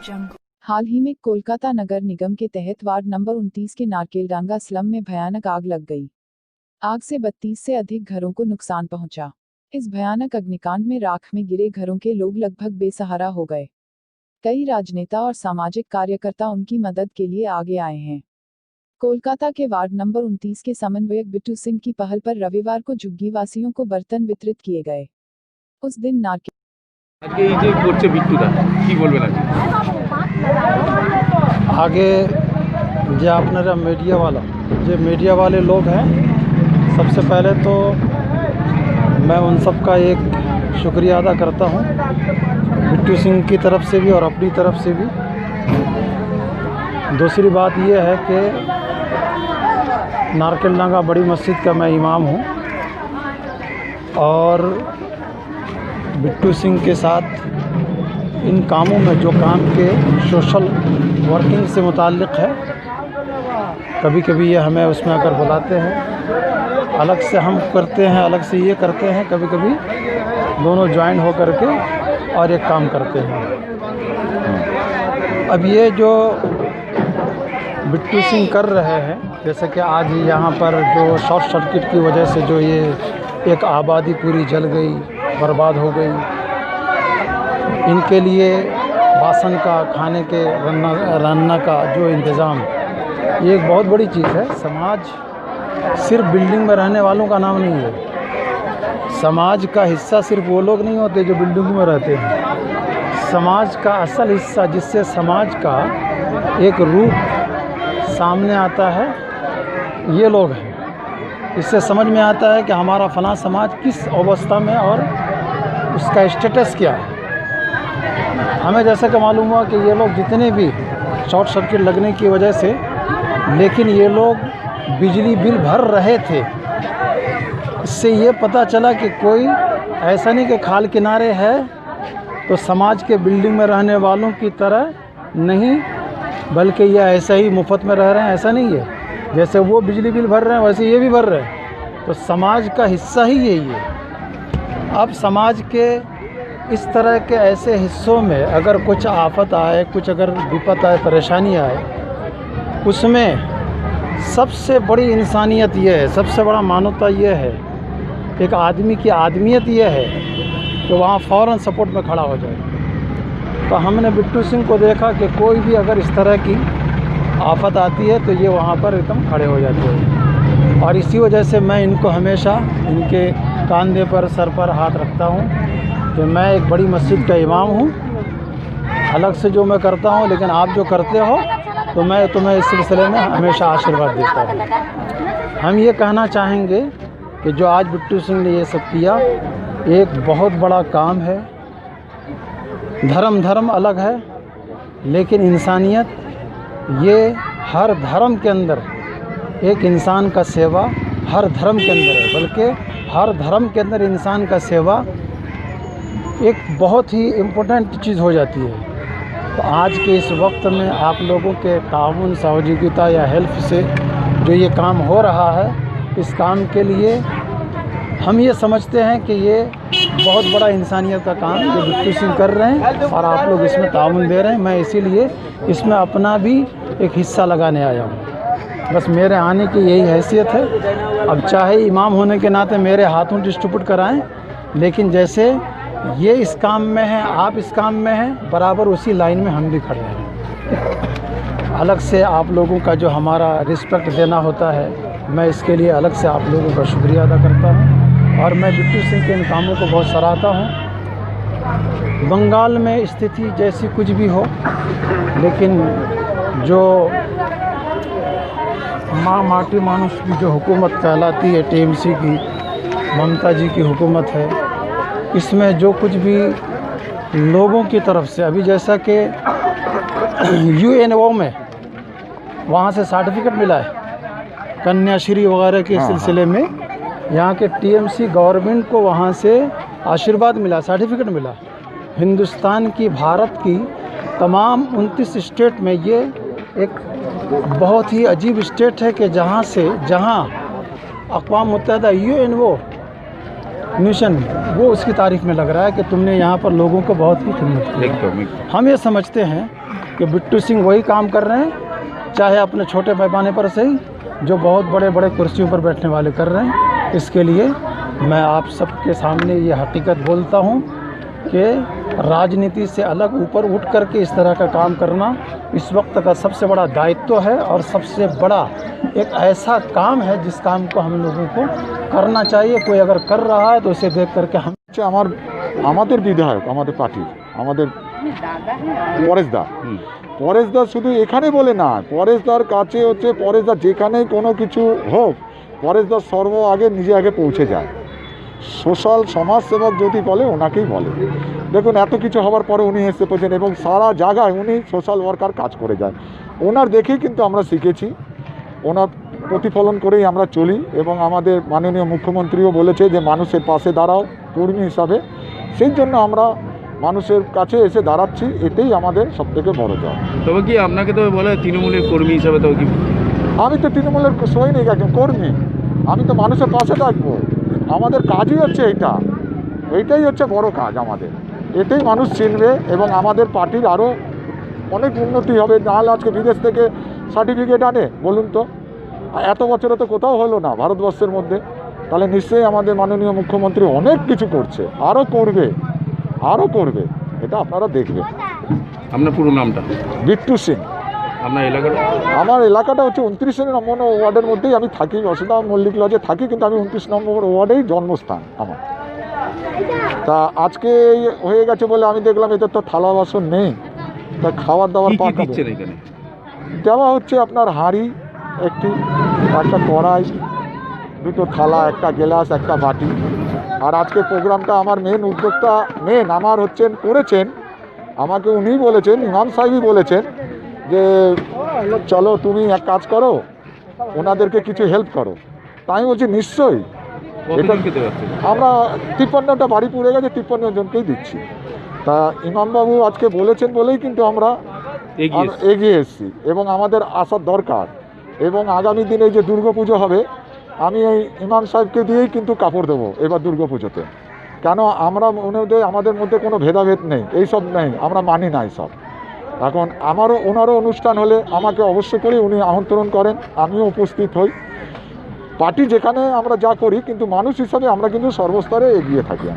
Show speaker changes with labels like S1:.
S1: हाल ही में कोलकाता नगर निगम के तहत वार्ड नंबर 29 के नारकेलडांगा स्लम में भयानक आग लग गई। आग से 32 से अधिक घरों को नुकसान पहुंचा। इस भयानक अग्निकांड में राख में गिरे घरों के लोग लगभग बेसहारा हो गए। कई राजनेता और सामाजिक कार्यकर्ता उनकी मदद के लिए आगे आए हैं। कोलकाता के वार्ड नंबर 29 के समन्वयक बिट्टू सिंह की पहल पर रविवार को झुग्गी वासियों को बर्तन वितरित किए गए। उस दिन
S2: आगे जो अपना मीडिया वाले लोग हैं, सबसे पहले तो मैं उन सब का एक शुक्रिया अदा करता हूं, बिट्टू सिंह की तरफ से भी और अपनी तरफ से भी। दूसरी बात यह है कि नारकेलडांगा बड़ी मस्जिद का मैं इमाम हूं और बिट्टू सिंह के साथ इन कामों में जो काम के सोशल वर्किंग से मुताल्लिक़ है, कभी कभी ये हमें उसमें अगर बुलाते हैं, अलग से हम करते हैं, अलग से ये करते हैं, कभी कभी दोनों ज्वाइन हो करके और एक काम करते हैं। अब ये जो बिट्टू सिंह कर रहे हैं, जैसे कि आज यहाँ पर जो शॉर्ट सर्किट की वजह से जो ये एक आबादी पूरी जल गई, बर्बाद हो गई, इनके लिए बासन का, खाने के रन्ना का जो इंतज़ाम, ये एक बहुत बड़ी चीज़ है। समाज सिर्फ बिल्डिंग में रहने वालों का नाम नहीं है। समाज का हिस्सा सिर्फ वो लोग नहीं होते जो बिल्डिंग में रहते हैं। समाज का असल हिस्सा, जिससे समाज का एक रूप सामने आता है, ये लोग हैं। इससे समझ में आता है कि हमारा फलां समाज किस अवस्था में और उसका स्टेटस क्या है। हमें जैसा कि मालूम हुआ कि ये लोग जितने भी शॉर्ट सर्किट लगने की वजह से, लेकिन ये लोग बिजली बिल भर रहे थे। इससे ये पता चला कि कोई ऐसा नहीं कि खाल किनारे है तो समाज के बिल्डिंग में रहने वालों की तरह नहीं, बल्कि ये ऐसा ही मुफ्त में रह रहे हैं, ऐसा नहीं है। जैसे वो बिजली बिल भर रहे हैं वैसे ये भी भर रहे हैं, तो समाज का हिस्सा ही यही है। अब समाज के इस तरह के ऐसे हिस्सों में अगर कुछ आफत आए, कुछ अगर विपत आए, परेशानी आए, उसमें सबसे बड़ी इंसानियत ये है, सबसे बड़ा मानवता ये है, एक आदमी की आदमियत ये है कि वहाँ फ़ौरन सपोर्ट में खड़ा हो जाए। तो हमने बिट्टू सिंह को देखा कि कोई भी अगर इस तरह की आफत आती है तो ये वहाँ पर एकदम खड़े हो जाते हैं। और इसी वजह से मैं इनको हमेशा इनके कंधे पर, सर पर हाथ रखता हूँ कि मैं एक बड़ी मस्जिद का इमाम हूँ। अलग से जो मैं करता हूँ, लेकिन आप जो करते हो तो मैं तुम्हें इस सिलसिले में हमेशा आशीर्वाद देता हूँ। हम ये कहना चाहेंगे कि जो आज बिट्टू सिंह ने ये सब किया, एक बहुत बड़ा काम है। धर्म अलग है, लेकिन इंसानियत, ये हर धर्म के अंदर एक इंसान का सेवा हर धर्म के अंदर है, बल्कि हर धर्म के अंदर इंसान का सेवा एक बहुत ही इम्पोर्टेंट चीज़ हो जाती है। तो आज के इस वक्त में आप लोगों के ताउन, सहयोगिता या हेल्प से जो ये काम हो रहा है, इस काम के लिए हम ये समझते हैं कि ये बहुत बड़ा इंसानियत का काम जो बिट्टू सिंह कर रहे हैं और आप लोग इसमें ताउन दे रहे हैं। मैं इसीलिए इसमें अपना भी एक हिस्सा लगाने आया हूँ। बस मेरे आने की यही हैसियत है। अब चाहे इमाम होने के नाते मेरे हाथों डिस्ट्रीब्यूट कराएं, लेकिन जैसे ये इस काम में है, आप इस काम में हैं, बराबर उसी लाइन में हम भी खड़े हैं। अलग से आप लोगों का जो हमारा रिस्पेक्ट देना होता है, मैं इसके लिए अलग से आप लोगों का शुक्रिया अदा करता हूँ और मैं बिट्टू सिंह के इन कामों को बहुत सराहता हूँ। बंगाल में स्थिति जैसी कुछ भी हो, लेकिन जो माँ माटी मानुष की जो हुकूमत कहलाती है, टीएमसी की, ममता जी की हुकूमत है, इसमें जो कुछ भी लोगों की तरफ से, अभी जैसा कि UNO में वहाँ से सर्टिफिकेट मिला है कन्याश्री वगैरह के सिलसिले में, यहाँ के टीएमसी गवर्नमेंट को वहाँ से आशीर्वाद मिला, सर्टिफिकेट मिला। हिंदुस्तान की, भारत की तमाम 29 स्टेट में ये एक बहुत ही अजीब स्टेट है कि जहाँ अक़वाम मुत्तहिदा UNO मिशन वो उसकी तारीफ़ में लग रहा है कि तुमने यहाँ पर लोगों को बहुत ही खिदमत की। हम ये समझते हैं कि बिट्टू सिंह वही काम कर रहे हैं, चाहे अपने छोटे पैमाने पर से ही, जो बहुत बड़े बड़े कुर्सियों पर बैठने वाले कर रहे हैं। इसके लिए मैं आप सबके सामने ये हकीकत बोलता हूँ कि राजनीति से अलग ऊपर उठ करके इस तरह का काम करना इस वक्त का सबसे बड़ा दायित्व है और सबसे बड़ा एक ऐसा काम है जिस काम को हम लोगों को करना चाहिए। कोई अगर कर रहा है तो उसे देख करके हम
S3: আমাদের বিধায়ক আমাদের পার্টির আমাদের পরেশদা শুধু এখানে বলে না, পরেশদার কাছে হচ্ছে পরেশদা যেখানেই কোনো কিছু হোক পরেশদার সর্ব আগে নিজে আগে পৌঁছে যায়। সোশ্যাল সমাজসেবক যদি বলে ওনাকেই বলে। দেখুন এত কিছু হওয়ার পরে উনি এসে পৌঁছেন এবং সারা জায়গায় উনি সোশ্যাল ওয়ার্কার কাজ করে যায়। ওনার দেখেই কিন্তু আমরা শিখেছি, ওনার প্রতিফলন করেই আমরা চলি এবং আমাদের মাননীয় মুখ্যমন্ত্রীও বলেছে যে মানুষের পাশে দাঁড়াও কর্মী হিসাবে। সেই জন্য আমরা মানুষের কাছে এসে দাঁড়াচ্ছি, এটাই আমাদের সবথেকে বড় জয়।
S4: তবে কি আপনাকে তো বলে তৃণমূলের কর্মী হিসাবে, তবে কি
S3: আমি তো তৃণমূলের সৈনিক একজন কর্মী, আমি তো মানুষের পাশে থাকবো। আমাদের কাজই হচ্ছে এইটাই হচ্ছে বড় কাজ আমাদের। এতেই মানুষ চিনবে এবং আমাদের পার্টির আরও অনেক উন্নতি হবে। নাহলে আজকে বিদেশ থেকে সার্টিফিকেট আনে বলুন তো, এত বছরে তো কোথাও হলো না ভারতবর্ষের মধ্যে। তাহলে নিশ্চয়ই আমাদের মাননীয় মুখ্যমন্ত্রী অনেক কিছু করছে, আরও করবে, এটা আপনারা দেখবেন।
S4: আপনার পুরো নামটা?
S3: বিট্টু সিং।
S4: আপনার এলাকাটা?
S3: আমার এলাকাটা হচ্ছে 29 নম্বর ওয়ার্ডের মধ্যেই আমি থাকি, বসুধা মল্লিক লজে থাকি, কিন্তু আমি 29 নম্বর ওয়ার্ডেই জন্মস্থান আমার। তা আজকে হয়ে গেছে বলে আমি দেখলাম এদের তো থালা বাসন নেই, তা খাবার দাবার দেওয়া হচ্ছে আপনার হাঁড়ি একটা কড়াই, দুটো থালা, একটা গ্লাস, একটা বাটি। আর আজকে প্রোগ্রামটা আমার উদ্যোক্তা আমার করেছেন, আমাকে উনিই বলেছেন, ইমাম সাহেবই বলেছেন যে চলো তুমি এক কাজ করো, ওনাদেরকে কিছু হেল্প করো। তাই আমি বলছি নিশ্চয়ই। এটা আমরা 53টা বাড়ি পুড়ে গেছে, 53 জনকেই দিচ্ছি। তা ইমামবাবু আজকে বলেছেন বলেই কিন্তু আমরা এগিয়ে এসেছি এবং আমাদের আসার দরকার। এবং আগামী দিনে যে দুর্গাপুজো হবে, আমি এই ইমাম সাহেবকে দিয়েই কিন্তু কাপড় দেবো এবার দুর্গাপুজোতে। কেন আমাদের মধ্যে কোনো ভেদাভেদ নেই, এইসব নেই, আমরা মানি না এইসব। এখন ওনারও অনুষ্ঠান হলে আমাকে অবশ্য করে উনি আমন্ত্রণ করেন, আমিও উপস্থিত হই। পার্টি যেখানে আমরা যা করি, কিন্তু মানুষ হিসাবে আমরা কিন্তু সর্বস্তরে এগিয়ে থাকি।